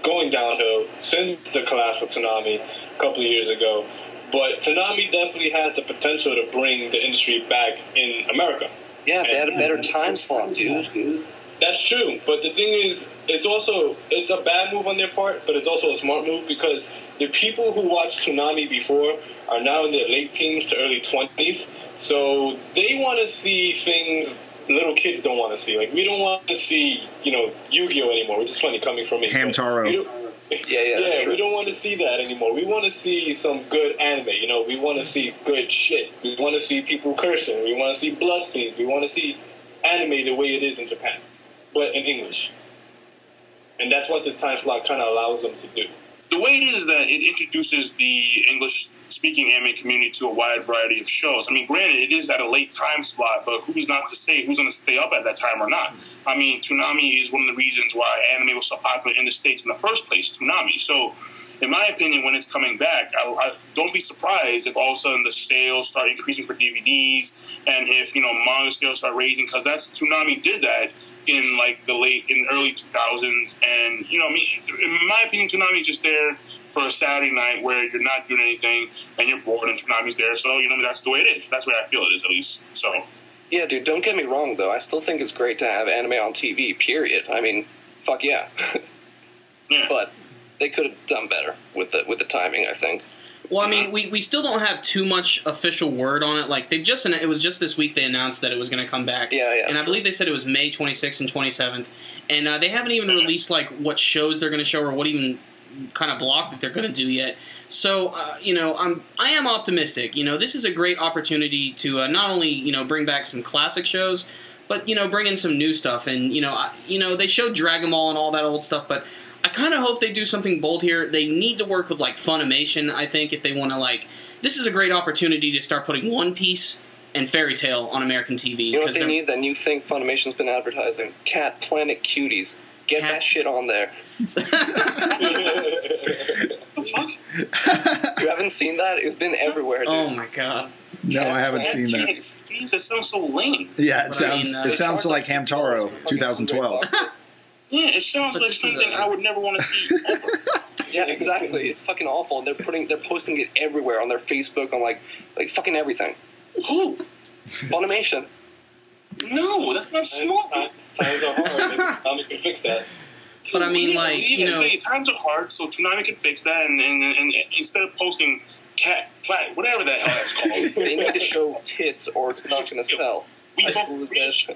going downhill since the collapse of Toonami a couple of years ago. But Toonami definitely has the potential to bring the industry back in America. Yeah, they had a better time slot, dude. That's true, but the thing is, it's a bad move on their part, but it's also a smart move because the people who watched Toonami before are now in their late teens to early 20s, so they want to see things little kids don't want to see. Like, we don't want to see, Yu-Gi-Oh! Anymore, which is funny coming from me. Hamtaro. Yeah, we don't want to see that anymore. We want to see some good anime, we want to see good shit. We want to see people cursing. We want to see blood scenes. We want to see anime the way it is in Japan, but in English. And that's what this time slot kind of allows them to do. The way it is that it introduces the English-speaking anime community to a wide variety of shows. I mean, granted, it is at a late time slot, but who's not to say who's going to stay up at that time or not? I mean, Toonami is one of the reasons why anime was so popular in the States in the first place, Toonami. So, in my opinion, when it's coming back, I don't be surprised if all of a sudden the sales start increasing for DVDs and if, manga sales start raising, because Toonami did that in early 2000s. And, in my opinion, Toonami is just there for a Saturday night where you're not doing anything and you're bored and Toonami's there. So, that's the way it is. That's the way I feel it is, at least. So. Yeah, dude, don't get me wrong, though. I still think it's great to have anime on TV, period. I mean, fuck yeah. Yeah. But they could have done better with the timing, I think. Well, I mean, we still don't have too much official word on it. Like, it was just this week they announced that it was going to come back. Yeah. And I believe they said it was May 26th and 27th. And they haven't even released, what shows they're going to show or what even kind of block that they're going to do yet. So, I am optimistic. This is a great opportunity to not only, bring back some classic shows, but, bring in some new stuff. And, they showed Dragon Ball and all that old stuff, but I kind of hope they do something bold here. They need to work with, Funimation, I think, if they want to, this is a great opportunity to start putting One Piece and Fairy Tail on American TV. You know what they need? That new thing Funimation's been advertising. Cat Planet Cuties. Get that shit on there. The fuck? You haven't seen that? It's been everywhere, dude. Oh, my God. No, I haven't seen that. Jeez, that sounds so lame. Yeah, it sounds like Hamtaro 2012. Yeah, it sounds like something I would never want to see ever. Yeah, exactly. It's fucking awful. And they're posting it everywhere on their Facebook, on like fucking everything. Who? Funimation. No, that's not smart. Times are hard. Maybe Toonami can fix that. But I mean, times are hard, so Toonami can fix that, and instead of posting cat, plat, whatever the hell that's called, they need to show tits, or it's not going to sell. We both reach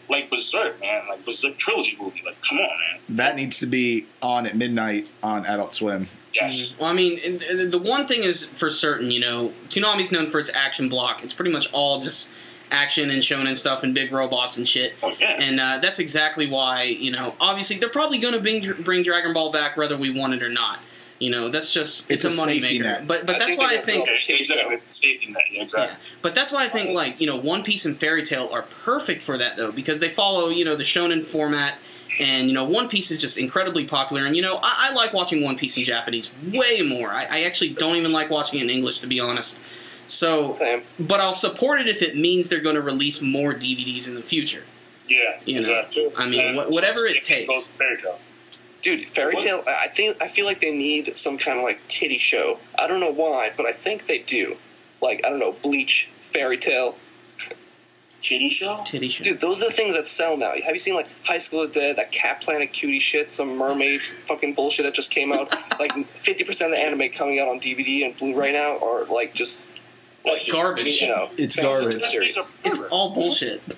like Berserk, man, like Berserk trilogy movie. Like, come on, man. That needs to be on at midnight on Adult Swim. Yes. Well, I mean, the one thing is for certain, Toonami's known for its action block. It's pretty much all just action and shonen stuff and big robots and shit. Oh, yeah. And that's exactly why, obviously they're probably going to bring Dragon Ball back whether we want it or not. You know, that's just It's it's a money safety maker. net. But that's why I think exactly, it's a safety net. Yeah, exactly. yeah. But that's why I think like, you know, One Piece and Fairy Tail are perfect for that though, because they follow, you know, the shonen format, and you know, One Piece is just incredibly popular. And you know, I like watching One Piece in Japanese way more. I actually don't even like watching it in English, to be honest. So, Same. but I'll support it if it means they're going to release more DVDs in the future. Yeah, You know, exactly. I mean, whatever it takes. Fairy Tail. Dude, Fairy Tail, I feel like they need some kind of, like, titty show. I don't know why, but I think they do. Like, I don't know, Bleach, Fairy Tail. Titty show? Titty show. Dude, those are the things that sell now. Have you seen, like, High School of the Dead, that Cat Planet cutie shit, some mermaid fucking bullshit that just came out? Like, 50% of the anime coming out on DVD and Blu-ray now are, like, just... Like garbage. You know, It's fans of garbage. the series. It's all bullshit. Fans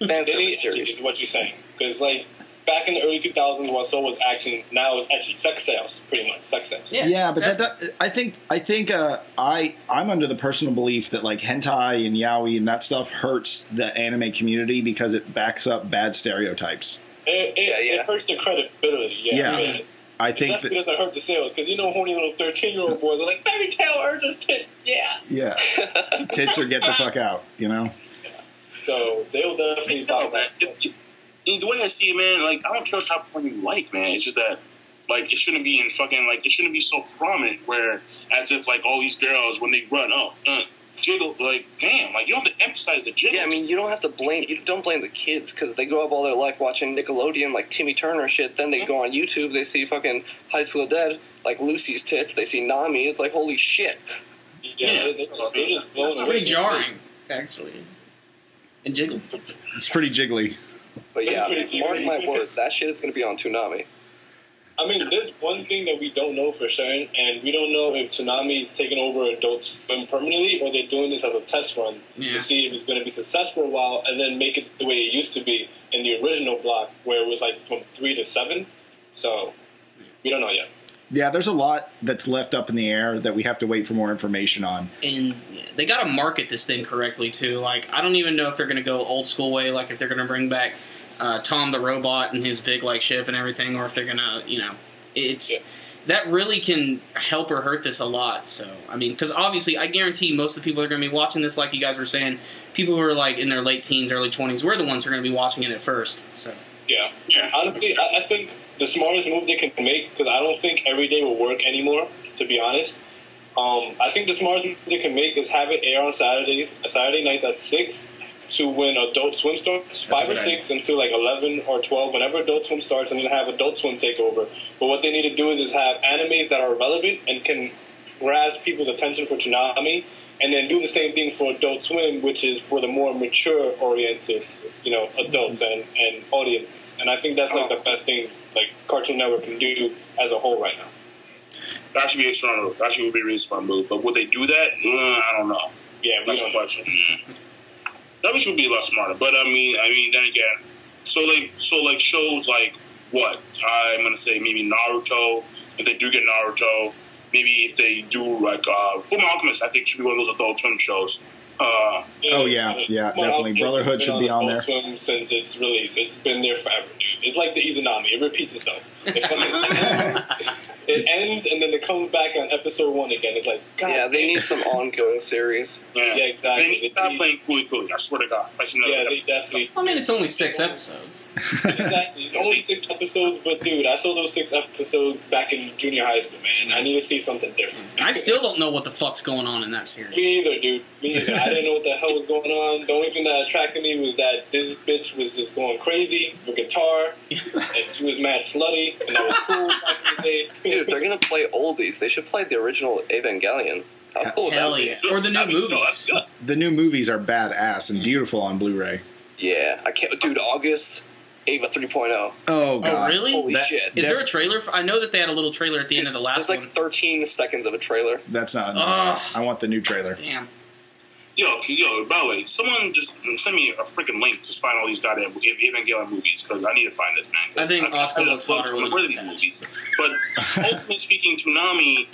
of the Daily series. is what you're saying. Because, like, back in the early 2000s, what so was action, now it's actually sex sales, pretty much. Sex sales. Yeah, but I think I'm under the personal belief that like hentai and yaoi and that stuff hurts the anime community because it backs up bad stereotypes. It hurts the credibility. Yeah. I mean, I it think definitely that, doesn't hurt the sales because you know horny little 13-year-old boys are like Fairy Tail urges tits. Yeah. tits or get the fuck out, you know? So they'll definitely No, buy man. that. The way I see it, man, like, I don't care what type of porn you like, man. It's just that, like, it shouldn't be in fucking, like, it shouldn't be so prominent where, as if, like, all these girls, when they run, jiggle, like, damn, like, you don't have to emphasize the jiggle. Yeah, I mean, you don't blame the kids because they grow up all their life watching Nickelodeon, like Timmy Turner shit. Then they go on YouTube, they see fucking High School of Dead, like Lucy's tits. They see Nami. It's like, holy shit. They're just blown It's away. pretty jarring, actually. And jiggles. It's pretty jiggly. But yeah, Pretty mark TV. my words, that shit is going to be on Toonami. I mean, there's one thing that we don't know for certain, and we don't know if Toonami is taking over Adult Swim permanently or they're doing this as a test run to see if it's going to be successful a while and then make it the way it used to be in the original block where it was like from 3 to 7. So, we don't know yet. Yeah, there's a lot that's left up in the air that we have to wait for more information on. And they got to market this thing correctly, too. Like, I don't even know if they're going to go old school way, like if they're going to bring back Tom the Robot and his big, like, ship and everything, or if they're going to, you know, it's... Yeah. That really can help or hurt this a lot. So, I mean, because obviously, I guarantee most of the people that are going to be watching this, like you guys were saying, people who are, like, in their late teens, early 20s, we're the ones who are going to be watching it at first, so... Yeah. Honestly, I think the smartest move they can make, because I don't think every day will work anymore, to be honest. I think the smartest move they can make is have it air on Saturday nights at 6 to when Adult Swim starts, 5 or 6 until like 11 or 12, whenever Adult Swim starts, and then have Adult Swim take over. But what they need to do is have animes that are relevant and can grasp people's attention for Toonami, and then do the same thing for Adult Swim, which is for the more mature-oriented, you know, adults and audiences. And I think that's like the best thing like Cartoon Network can do as a whole right now. That should be a strong move. That should be a really smart move. But would they do that? I don't know. Yeah, that's a question. Yeah. That should be a lot smarter. But I mean, then again, so like shows like what? I'm gonna say maybe Naruto. If they do get Naruto, maybe if they do like Full Alchemist, I think it should be one of those Adult Swim shows. Definitely. Brotherhood should be on there. Swim since its release, it's been there forever, dude. It's like the Izanami; it repeats itself. It ends, and then it comes back on episode 1 again. It's like, God, yeah, they need some ongoing series. Yeah, exactly. They need to stop playing Fooly Cooly. I swear to God. They definitely. I mean, it's only 6 episodes. Exactly. It's only 6 episodes, but dude, I saw those 6 episodes back in junior high school, man. I need to see something different. I still don't know what the fuck's going on in that series. Me either, dude. Me either. I didn't know what the hell was going on. The only thing that attracted me was that this bitch was just going crazy with guitar, and she was mad slutty, and that was cool back in the day. Dude, if they're gonna play oldies, they should play the original Evangelion. How cool would that be? Or the new movies. The new movies are badass and beautiful on Blu-ray. Yeah, I can't. Dude, August, Ava 3.0. Oh god! Oh really? Holy shit! Is there a trailer? I know that they had a little trailer at the end of the last one. There's like 13 seconds of a trailer. That's not enough. I want the new trailer. Damn. Yo, by the way, someone just send me a freaking link to find all these goddamn Evangelion movies, because I need to find this, man. I think Oscar looks hotter when these movies. But ultimately speaking, Toonami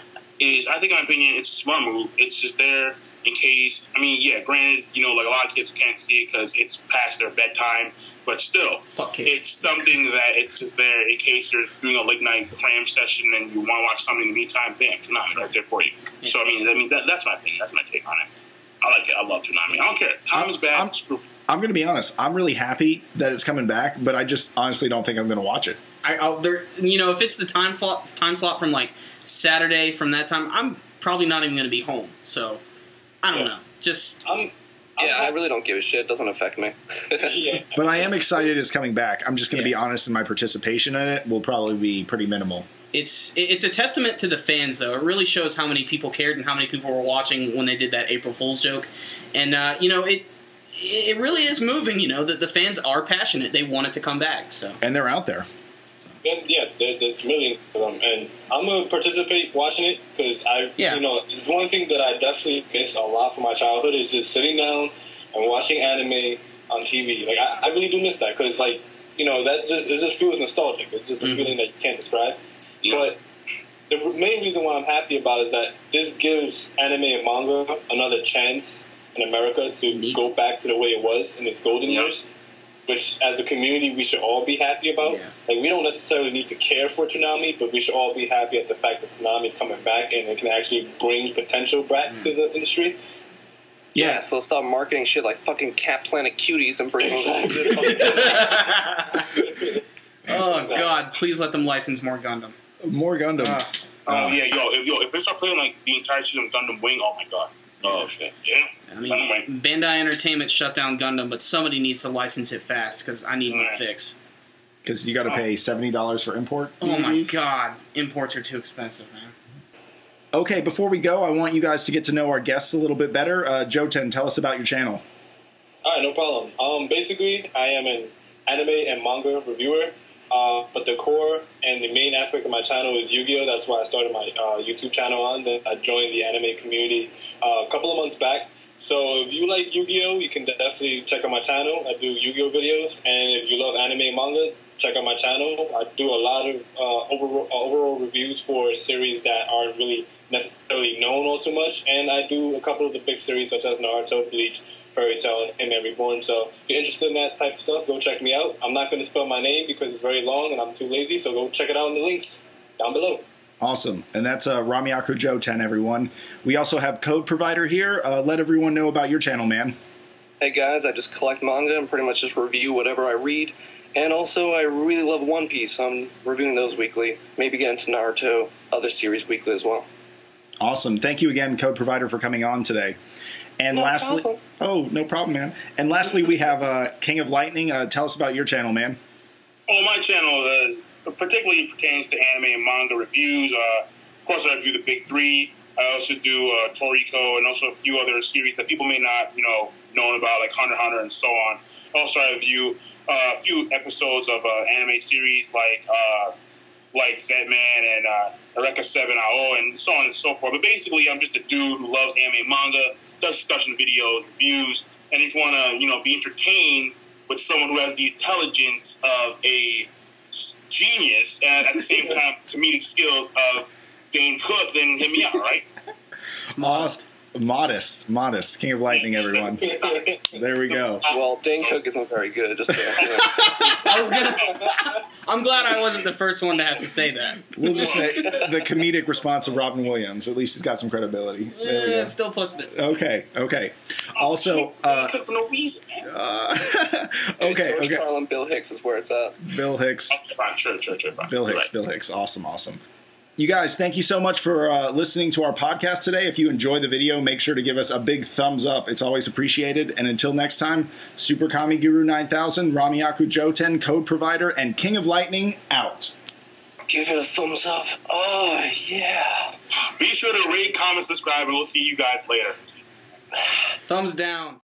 is, I think, in my opinion, it's a smart move. It's just there in case. I mean, yeah, granted, you know, like a lot of kids can't see it because it's past their bedtime, but still, it's something that it's just there in case you're doing a late night cram session and you want to watch something in the meantime. Bam, Toonami right there for you. Yeah. So I mean, that's my opinion. That's my take on it. I like it. I love Toonami. I don't care. Time is bad. I'm going to be honest. I'm really happy that it's coming back, but I just honestly don't think I'm going to watch it. You know, if it's the time slot from like Saturday from that time, I'm probably not even going to be home. So I don't know. Just I really don't give a shit. It doesn't affect me. Yeah. But I am excited it's coming back. I'm just going to be honest, and my participation in it will probably be pretty minimal. It's a testament to the fans, though. It really shows how many people cared and how many people were watching when they did that April Fool's joke. And you know, it really is moving. You know, that the fans are passionate. They want it to come back. So and they're out there. Yeah, there's millions of them, and I'm gonna participate watching it because you know, it's one thing that I definitely miss a lot from my childhood is just sitting down and watching anime on TV. Like I really do miss that because, like, you know, it just feels nostalgic. It's just a feeling that you can't describe. Yeah. But the main reason why I'm happy about it is that this gives anime and manga another chance in America to go back to the way it was in its golden years. Which, as a community, we should all be happy about. Yeah. Like, we don't necessarily need to care for Toonami, but we should all be happy at the fact that Toonami is coming back and it can actually bring potential back to the industry. Yeah, so they'll stop marketing shit like fucking Cat Planet Cuties and bring Oh, God, please let them license more Gundam. More Gundam. Yeah, if they start playing, like, the entire season of Gundam Wing, oh, my God. Oh, shit. Yeah. I mean, Bandai Entertainment shut down Gundam, but somebody needs to license it fast because I need my fix. Because you got to pay $70 for import. Oh my God, imports are too expensive, man. Okay, before we go, I want you guys to get to know our guests a little bit better. Joten, tell us about your channel. All right, no problem. Basically, I am an anime and manga reviewer. But the core and the main aspect of my channel is Yu-Gi-Oh! That's why I started my YouTube channel on. Then I joined the anime community a couple of months back. So if you like Yu-Gi-Oh!, you can definitely check out my channel. I do Yu-Gi-Oh! Videos. And if you love anime and manga, check out my channel. I do a lot of overall reviews for series that aren't really necessarily known all too much. And I do a couple of the big series such as Naruto, Bleach, Fairy Tail, and Reborn. So if you're interested in that type of stuff, go check me out. I'm not going to spell my name because it's very long and I'm too lazy, so go check it out in the links down below. Awesome. And that's Ramiaku Joten, everyone. We also have Code Provider here. Let everyone know about your channel, man. Hey guys, I just collect manga and pretty much just review whatever I read. And also, I really love One Piece, so I'm reviewing those weekly. Maybe get into Naruto, other series weekly as well. Awesome. Thank you again, Code Provider, for coming on today. And lastly, no problem, man. And lastly, we have King of Lightning. Tell us about your channel, man. Well, my channel particularly pertains to anime and manga reviews. Of course, I review the big three. I also do Toriko and also a few other series that people may not, know about, like Hunter x Hunter and so on. Also, I review a few episodes of anime series like Zetman and Eureka 7 AO and so on and so forth. But basically, I'm just a dude who loves anime and manga, does discussion videos, reviews, and if you want to, be entertained with someone who has the intelligence of a genius and at the same time comedic skills of Dane Cook, then hit me out, right? Modest. King of Lightning, everyone. There we go. Well, Dane Cook isn't very good. Just I'm glad I wasn't the first one to have to say that. We'll just say the comedic response of Robin Williams. At least he's got some credibility. There we go. Still pushing it. Okay. Also, Cook for no reason. George Carlin, Bill Hicks is where it's at. Bill Hicks. Sure. Bill Hicks. Awesome. You guys, thank you so much for listening to our podcast today. If you enjoyed the video, make sure to give us a big thumbs up. It's always appreciated. And until next time, SuperKamiGuru9000, Ramiaku Joten, Code Provider, and King of Lightning out. Give it a thumbs up. Oh, yeah. Be sure to rate, comment, subscribe, and we'll see you guys later. Thumbs down.